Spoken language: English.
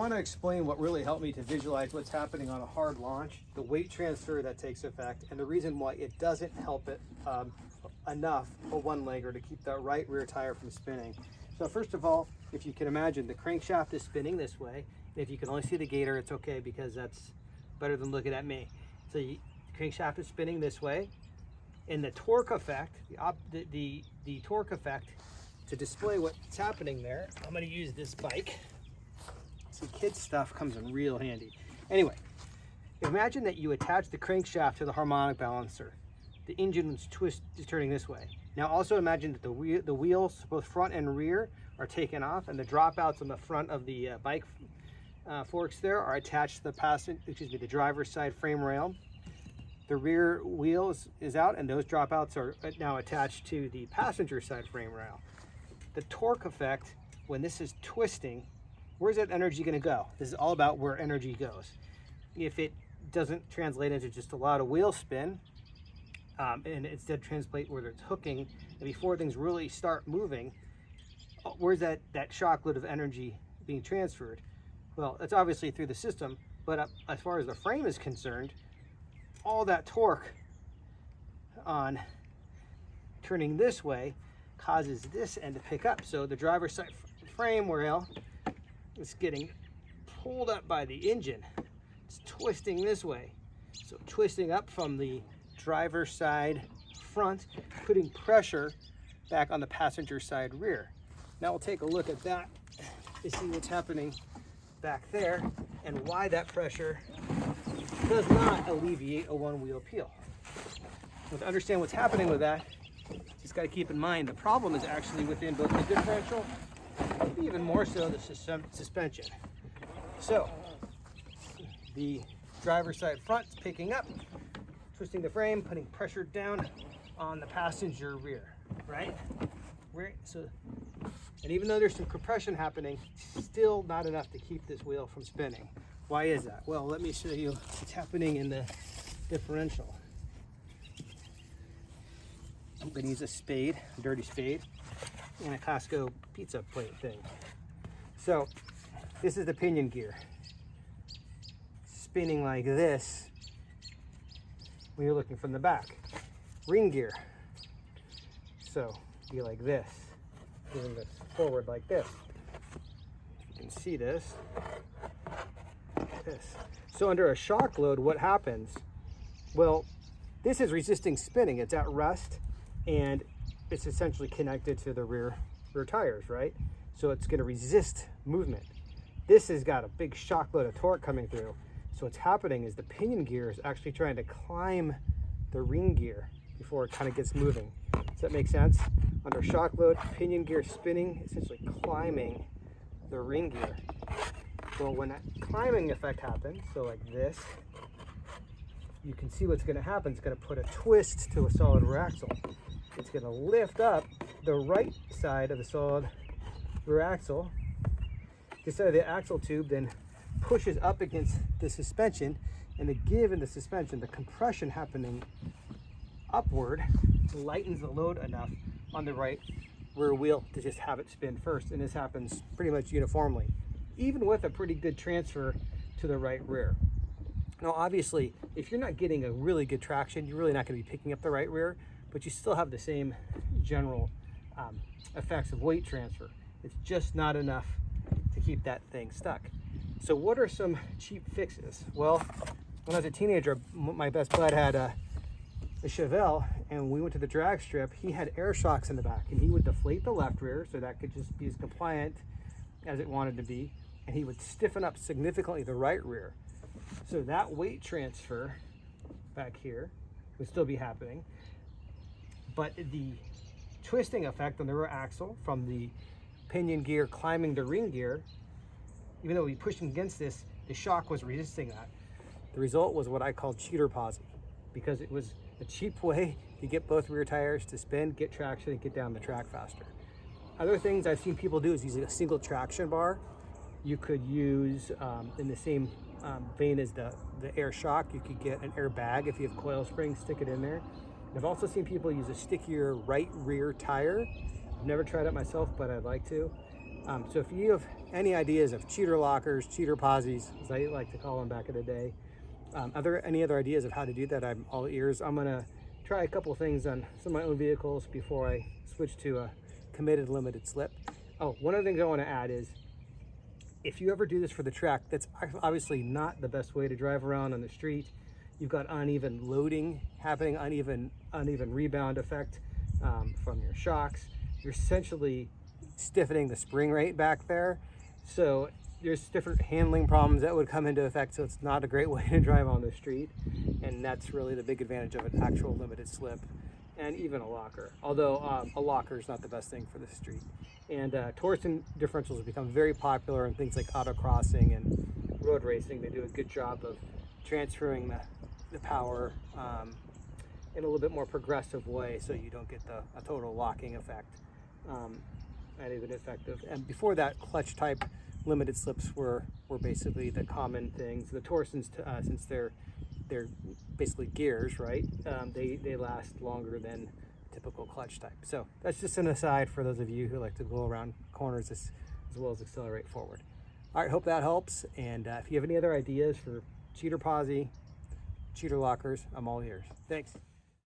want to explain what really helped me to visualize what's happening on a hard launch, the weight transfer that takes effect, and the reason why it doesn't help it enough for one-legger to keep that right rear tire from spinning. So first of all, if you can imagine, the crankshaft is spinning this way. If you can only see the gator, it's okay because that's better than looking at me. So the crankshaft is spinning this way, and the torque effect, the torque effect, to display what's happening there, I'm going to use this bike. See, kids stuff comes in real handy. Anyway, imagine that you attach the crankshaft to the harmonic balancer. The engine is turning this way. Now also imagine that the wheels, both front and rear, are taken off, and the dropouts on the front of the bike forks there are attached to the driver's side frame rail. The rear wheel is out, and those dropouts are now attached to the passenger side frame rail. The torque effect, when this is twisting, where's that energy going to go? This is all about where energy goes. If it doesn't translate into just a lot of wheel spin, and instead translate where it's hooking, and before things really start moving, where's that shock load of energy being transferred? Well, it's obviously through the system, but as far as the frame is concerned, all that torque on turning this way causes this end to pick up. So the driver's side frame rail is getting pulled up by the engine. It's twisting this way. So twisting up from the driver's side front, putting pressure back on the passenger side rear. Now we'll take a look at that to see what's happening back there and why that pressure does not alleviate a one-wheel peel. So to understand what's happening with that, just got to keep in mind the problem is actually within both the differential, even more so the suspension. So the driver's side front is picking up, twisting the frame, putting pressure down on the passenger rear, right? And even though there's some compression happening, it's still not enough to keep this wheel from spinning. Why is that? Well, let me show you what's happening in the differential. I'm going to use a spade, a dirty spade, and a Costco pizza plate thing. So this is the pinion gear. Spinning like this when you're looking from the back. Ring gear. So be like this, moving this forward like this. You can see this. So under a shock load, what happens? Well, this is resisting spinning. It's at rest, and it's essentially connected to the rear tires, right? So it's going to resist movement. This has got a big shock load of torque coming through. So what's happening is the pinion gear is actually trying to climb the ring gear before it kind of gets moving. Does that make sense? Under shock load, pinion gear spinning, essentially climbing the ring gear. Well, when that climbing effect happens, so like this, you can see what's going to happen. It's going to put a twist to a solid rear axle. It's going to lift up the right side of the solid rear axle. This side of the axle tube then pushes up against the suspension, and the give in the suspension, the compression happening upward, lightens the load enough on the right rear wheel to just have it spin first. And this happens pretty much uniformly, even with a pretty good transfer to the right rear. Now, obviously, if you're not getting a really good traction, you're really not going to be picking up the right rear, but you still have the same general effects of weight transfer. It's just not enough to keep that thing stuck. So what are some cheap fixes? Well, when I was a teenager, my best bud had a Chevelle, and we went to the drag strip. He had air shocks in the back, and he would deflate the left rear so that could just be as compliant as it wanted to be, and he would stiffen up significantly the right rear. So that weight transfer back here would still be happening, but the twisting effect on the rear axle from the pinion gear climbing the ring gear, even though we pushed against this, the shock was resisting that. The result was what I called cheater posi, because it was a cheap way to get both rear tires to spin, get traction, and get down the track faster. Other things I've seen people do is using a single traction bar. You could use, in the same vein as the air shock, you could get an air bag. If you have coil springs, stick it in there. And I've also seen people use a stickier right rear tire. I've never tried it myself, but I'd like to. So if you have any ideas of cheater lockers, cheater posies, as I like to call them back in the day, are there any other ideas of how to do that? I'm all ears. I'm gonna try a couple things on some of my own vehicles before I switch to a committed limited slip. Oh, one of the things I want to add is, if you ever do this for the track, that's obviously not the best way to drive around on the street. You've got uneven loading happening, uneven rebound effect from your shocks. You're essentially stiffening the spring rate back there. So there's different handling problems that would come into effect. So it's not a great way to drive on the street. And that's really the big advantage of an actual limited slip and even a locker. Although a locker is not the best thing for the street. And torsion differentials have become very popular in things like autocrossing and road racing. They do a good job of transferring the power in a little bit more progressive way, so you don't get a total locking effect, and even effective. And before that, clutch type limited slips were basically the common things. The torsions, since they're basically gears, right? They last longer than typical clutch type. So that's just an aside for those of you who like to go around corners as well as accelerate forward. All right, hope that helps. And if you have any other ideas for cheater posi, cheater lockers, I'm all ears. Thanks.